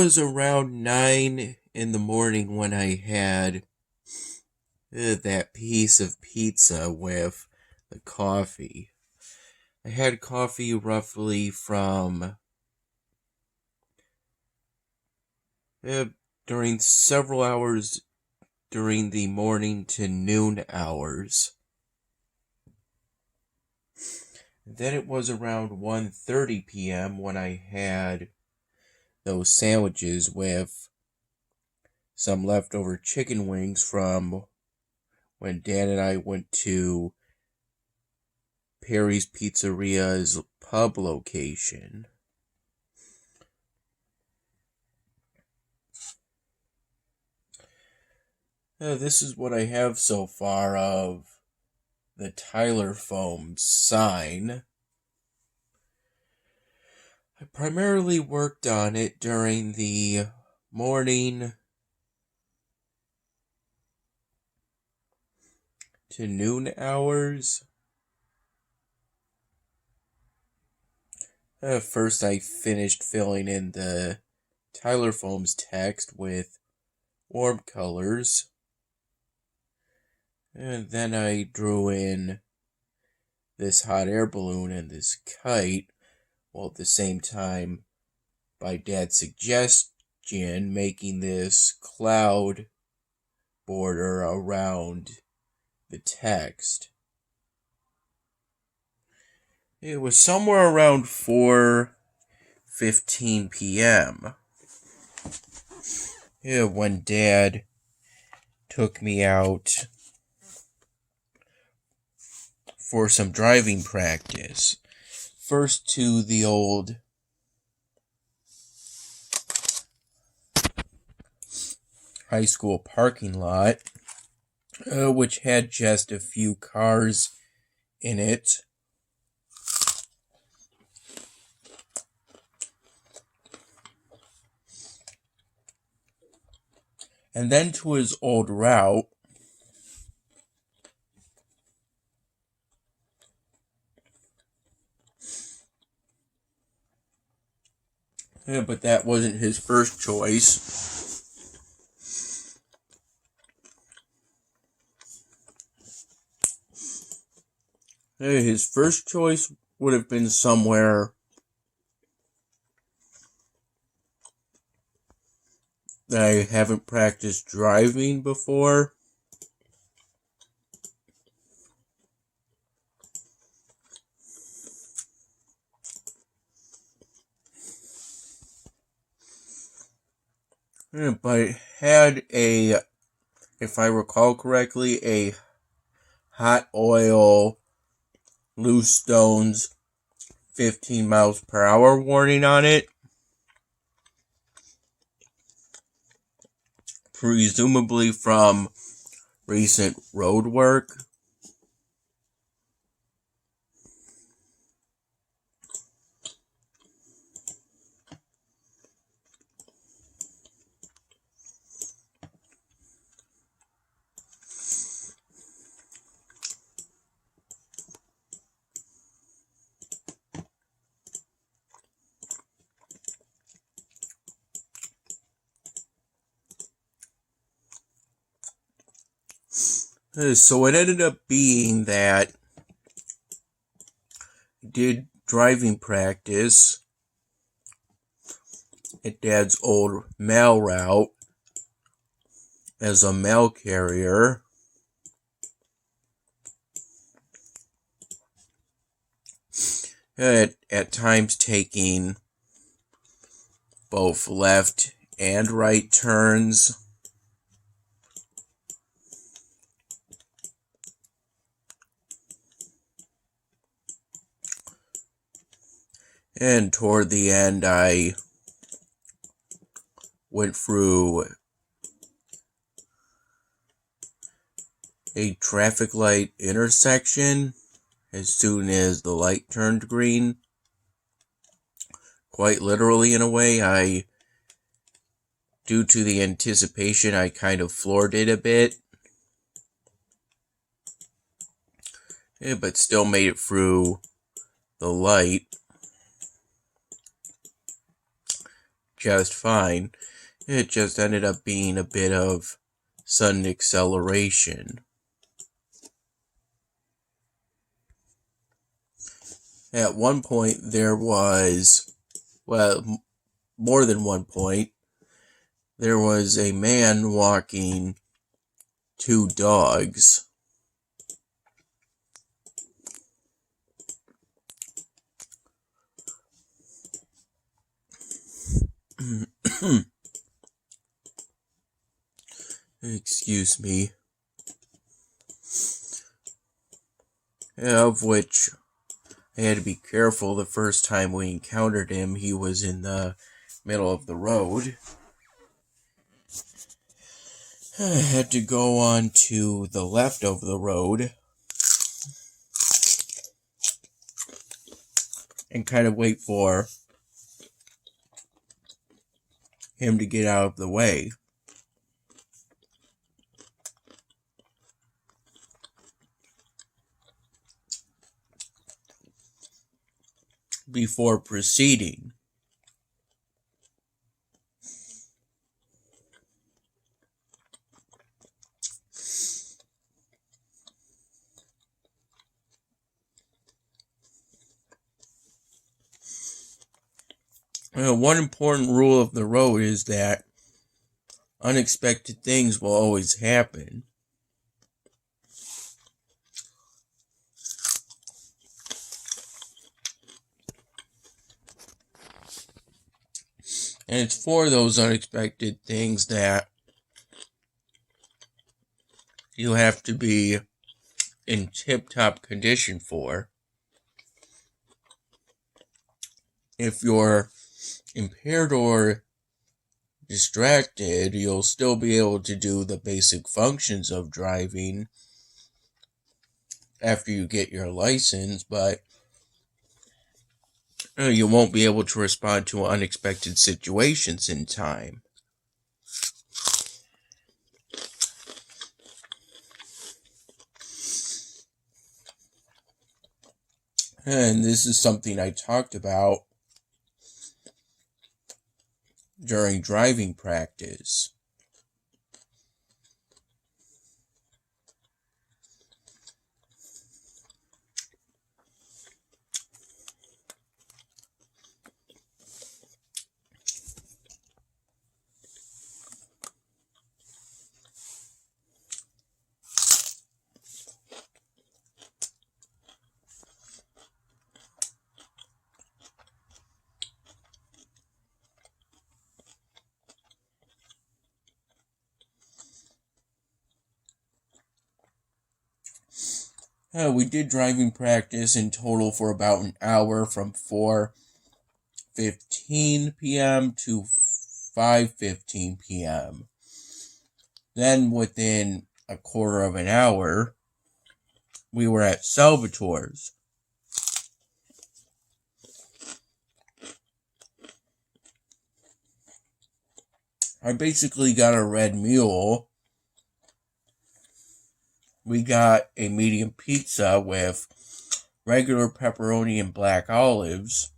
was around 9 in the morning when I had that piece of pizza with the coffee. I had coffee roughly from during several hours during the morning to noon hours. Then it was around 1:30 p.m. when I had those sandwiches with some leftover chicken wings from when Dad and I went to Perry's Pizzeria's pub location. This is what I have so far of the Tyler Foam sign. I primarily worked on it during the morning to noon hours. First, I finished filling in the Tyler Foam's text with warm colors. And then I drew in this hot air balloon and this kite, while at the same time, by Dad's suggestion, making this cloud border around the text. It was somewhere around 4:15 p.m. When Dad took me out for some driving practice. First to the old high school parking lot, which had just a few cars in it. And then to his old route, but that wasn't his first choice. His first choice would have been somewhere that I haven't practiced driving before. But it had if I recall correctly, a hot oil, loose stones, 15 miles per hour warning on it. Presumably from recent road work. So it ended up being that I did driving practice at Dad's old mail route as a mail carrier. At times taking both left and right turns. And toward the end, I went through a traffic light intersection as soon as the light turned green. Quite literally, in a way, due to the anticipation, I kind of floored it a bit. But still made it through the light. just fine. It just ended up being a bit of sudden acceleration. At one point there was, well, more than one point, there was a man walking two dogs. Excuse me. Of which I had to be careful the first time we encountered him. He was in the middle of the road. I had to go on to the left of the road and kind of wait for him to get out of the way. Before proceeding. One important rule of the road is that unexpected things will always happen. And it's for those unexpected things that you have to be in tip-top condition for. If you're impaired or distracted, you'll still be able to do the basic functions of driving after you get your license, but you won't be able to respond to unexpected situations in time. And this is something I talked about during driving practice. We did driving practice in total for about an hour, from 4:15 p.m. to 5:15 p.m. Then within a quarter of an hour, we were at Salvatore's. I basically got a red mule. We got a medium pizza with regular pepperoni and black olives.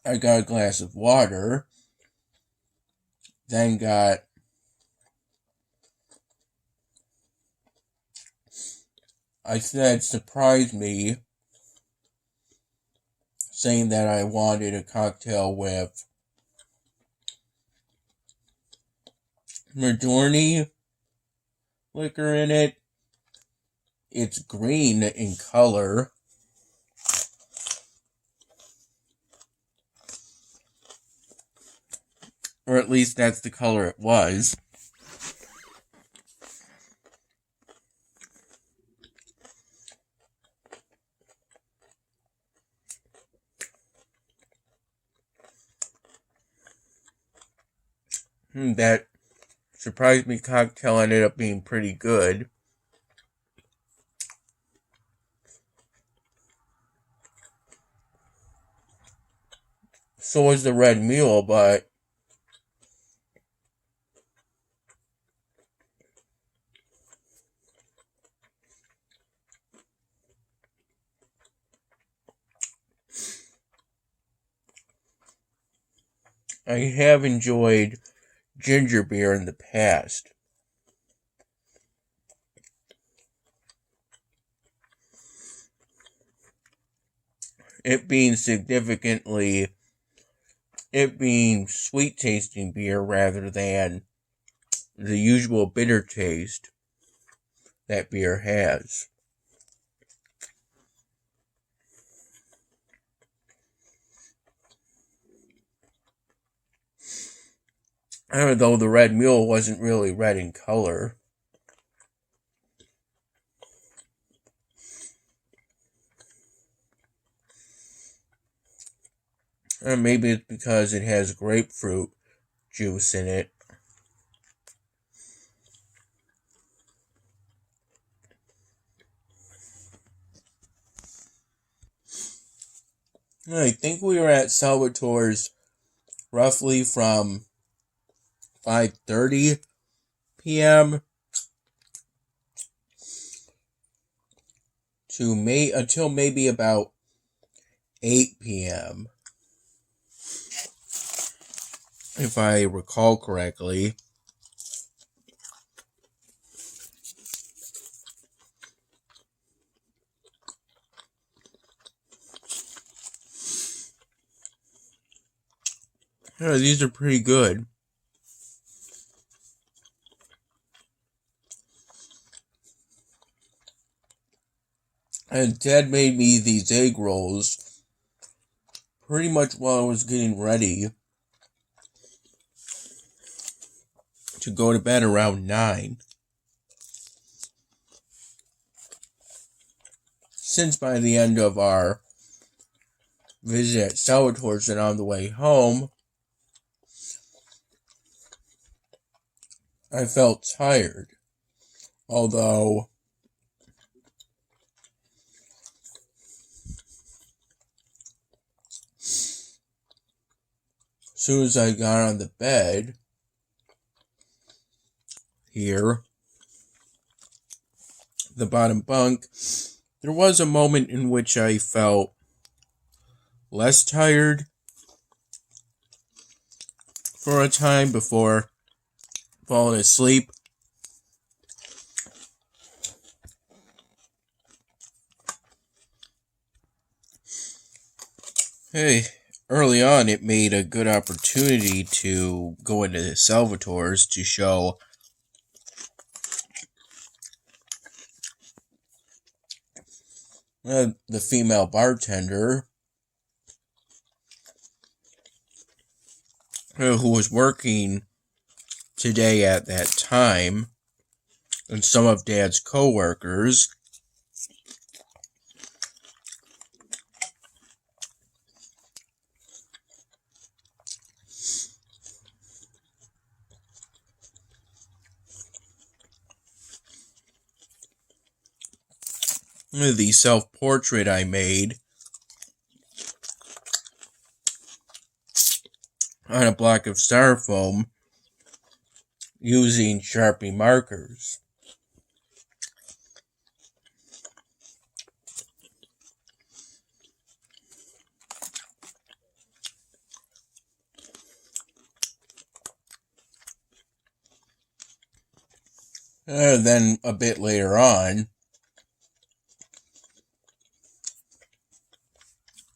I got a glass of water. Then got I said surprise me, saying that I wanted a cocktail with Madorni liquor in it. It's green in color. Or at least that's the color it was. That surprised me cocktail ended up being pretty good. So was the red mule, but I have enjoyed ginger beer in the past. It being sweet tasting beer rather than the usual bitter taste that beer has. Though the Red Mule wasn't really red in color. Maybe it's because it has grapefruit juice in it. I think we were at Salvatore's roughly from 5:30 p.m. to until maybe about 8 p.m. if I recall correctly. These are pretty good. And Dad made me these egg rolls pretty much while I was getting ready to go to bed around 9. Since by the end of our visit at Salvatore's and on the way home, I felt tired. Although as soon as I got on the bed here, the bottom bunk, there was a moment in which I felt less tired for a time before falling asleep. Hey, early on it made a good opportunity to go into Salvatore's to show the female bartender who was working today at that time, and some of Dad's co-workers. The self-portrait I made on a block of styrofoam using Sharpie markers. Then a bit later on,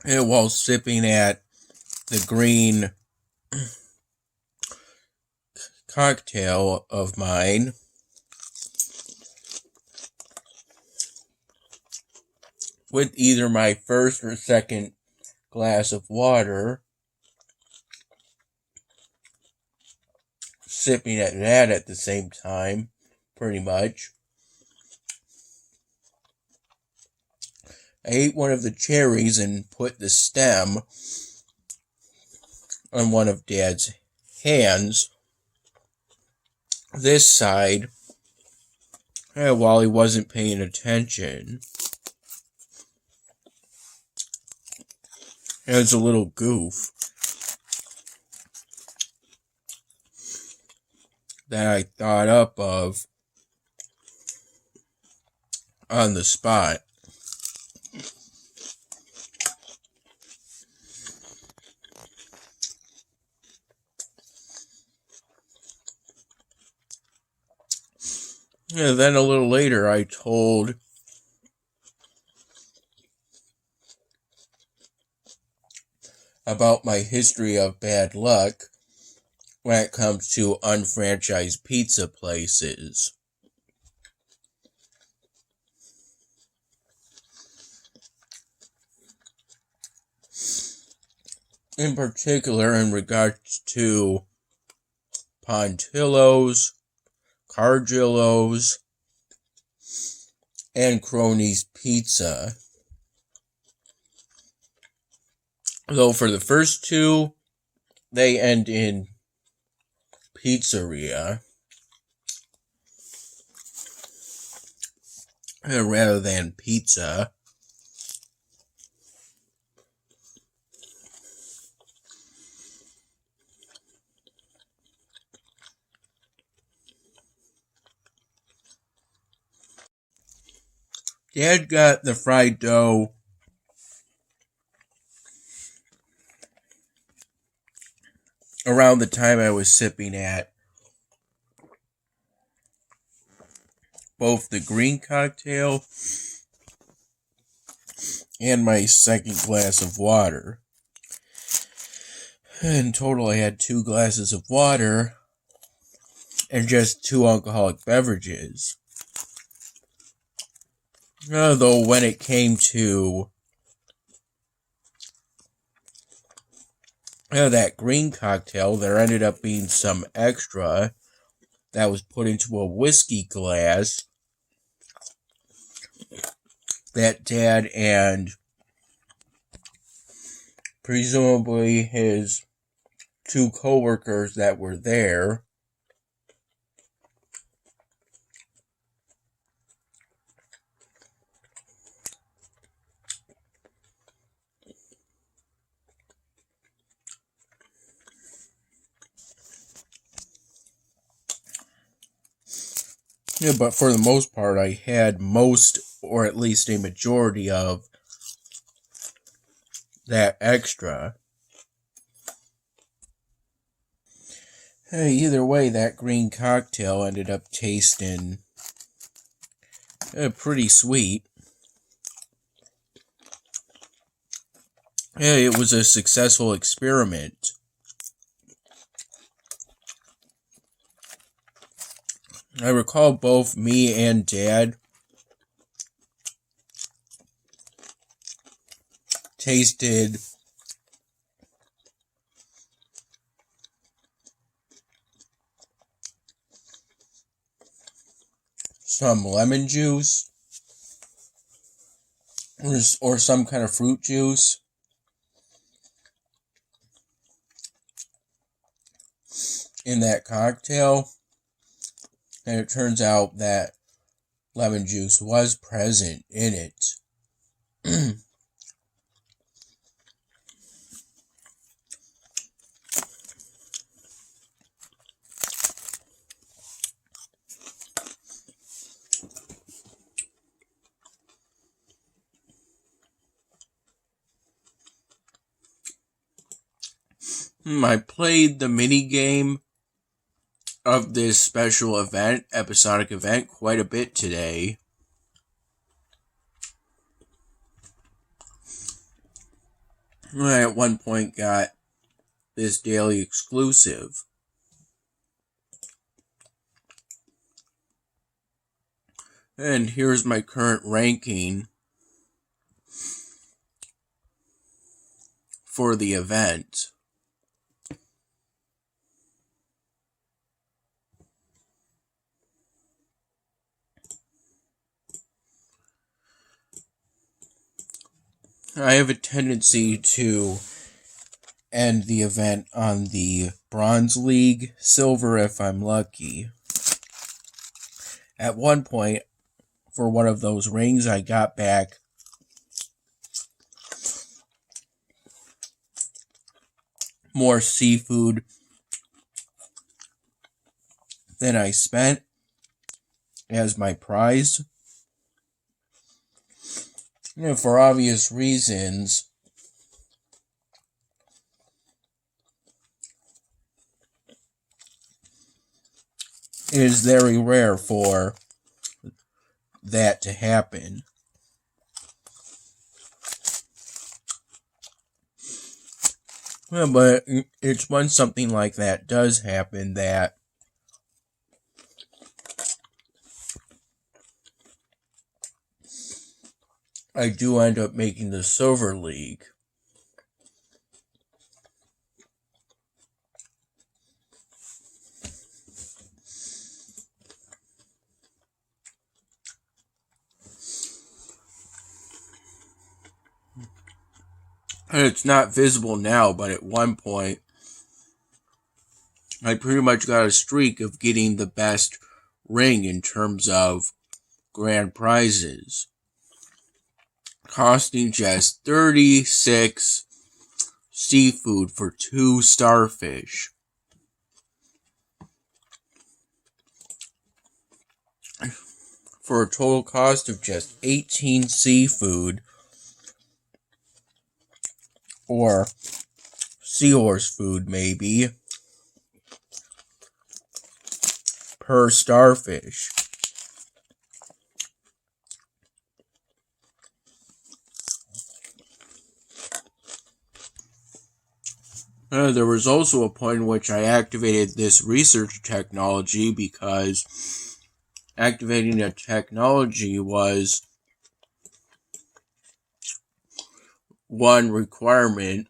while sipping at the green cocktail of mine, with either my first or second glass of water, sipping at that at the same time, pretty much, I ate one of the cherries and put the stem on one of Dad's hands, this side, while he wasn't paying attention. It was a little goof that I thought up of on the spot. And then a little later, I told about my history of bad luck when it comes to unfranchised pizza places. In particular, in regards to Pontillo's, Cardillo's, and Croni's Pizza. Though for the first two, they end in pizzeria rather than pizza. Dad got the fried dough around the time I was sipping at both the green cocktail and my second glass of water. In total, I had 2 glasses of water and just 2 alcoholic beverages. Though when it came to that green cocktail, there ended up being some extra that was put into a whiskey glass that Dad and presumably his 2 co-workers that were there but for the most part, I had most, or at least a majority of, that extra. Either way, that green cocktail ended up tasting pretty sweet. It was a successful experiment. I recall both me and Dad tasted some lemon juice or some kind of fruit juice in that cocktail, and it turns out that lemon juice was present in it. I played the mini game of this special event, episodic event, quite a bit today. I at one point got this daily exclusive. And here's my current ranking for the event. I have a tendency to end the event on the Bronze League, Silver if I'm lucky. At one point, for one of those rings, I got back more seafood than I spent as my prize. For obvious reasons, it is very rare for that to happen. Well, but it's when something like that does happen that I do end up making the Silver League. And it's not visible now, but at one point, I pretty much got a streak of getting the best ring in terms of grand prizes, costing just 36 seafood for 2 starfish. For a total cost of just 18 seafood, or seahorse food maybe, per starfish. There was also a point in which I activated this research technology because activating the technology was one requirement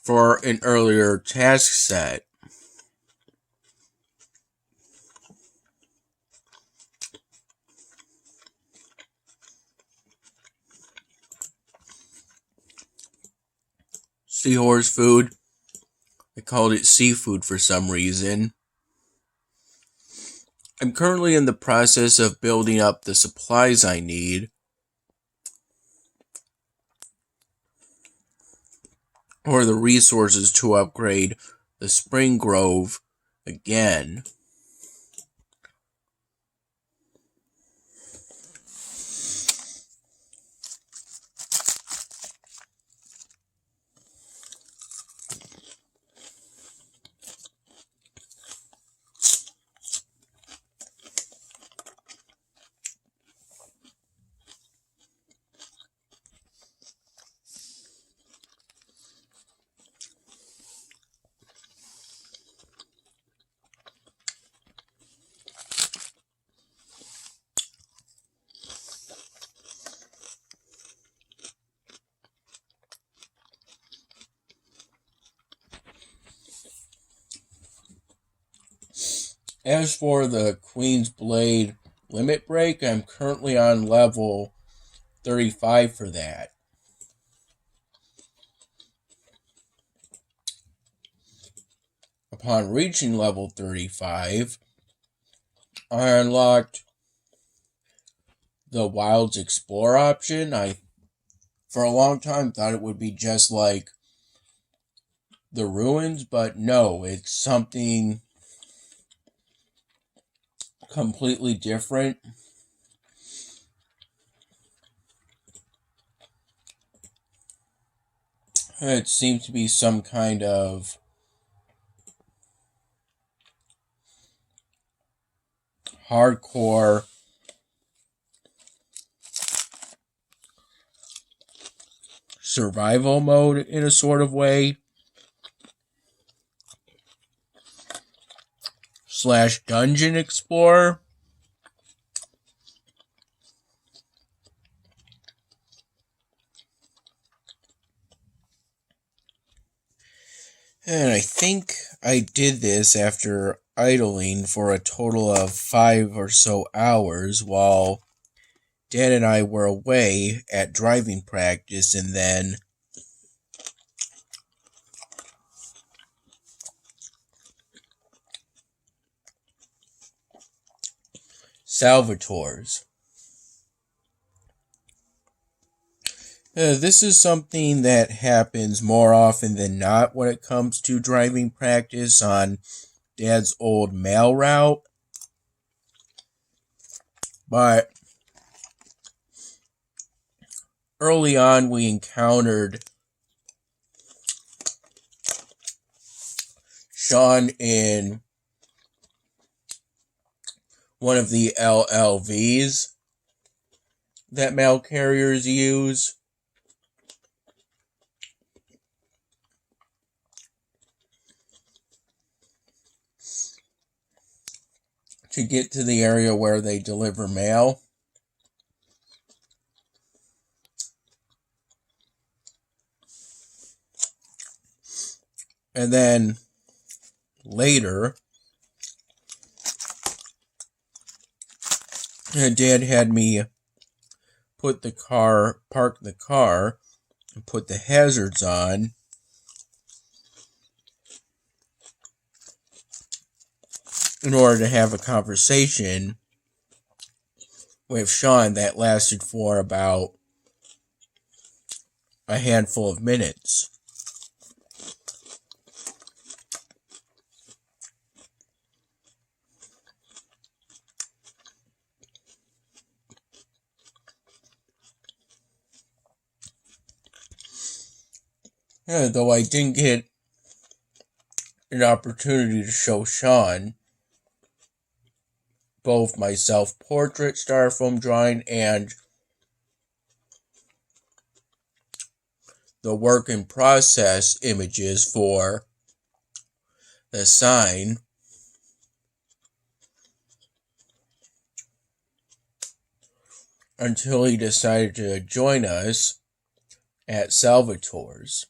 for an earlier task set. Seahorse food. I called it seafood for some reason. I'm currently in the process of building up the supplies I need, or the resources to upgrade the Spring Grove again. As for the Queen's Blade limit break, I'm currently on level 35 for that. Upon reaching level 35, I unlocked the Wilds Explore option. I, for a long time, thought it would be just like the ruins, but no, it's something completely different. It seems to be some kind of hardcore survival mode in a sort of way, / dungeon explorer. And I think I did this after idling for a total of 5 or so hours while Dad and I were away at driving practice, and then Salvatore's. This is something that happens more often than not when it comes to driving practice on Dad's old mail route. But early on, we encountered Sean in one of the LLVs that mail carriers use. To get to the area where they deliver mail. And then later, Dad had me park the car, and put the hazards on. In order to have a conversation with Sean that lasted for about a handful of minutes. Though I didn't get an opportunity to show Sean both my self-portrait styrofoam drawing and the work in process images for the sign. Until he decided to join us at Salvatore's.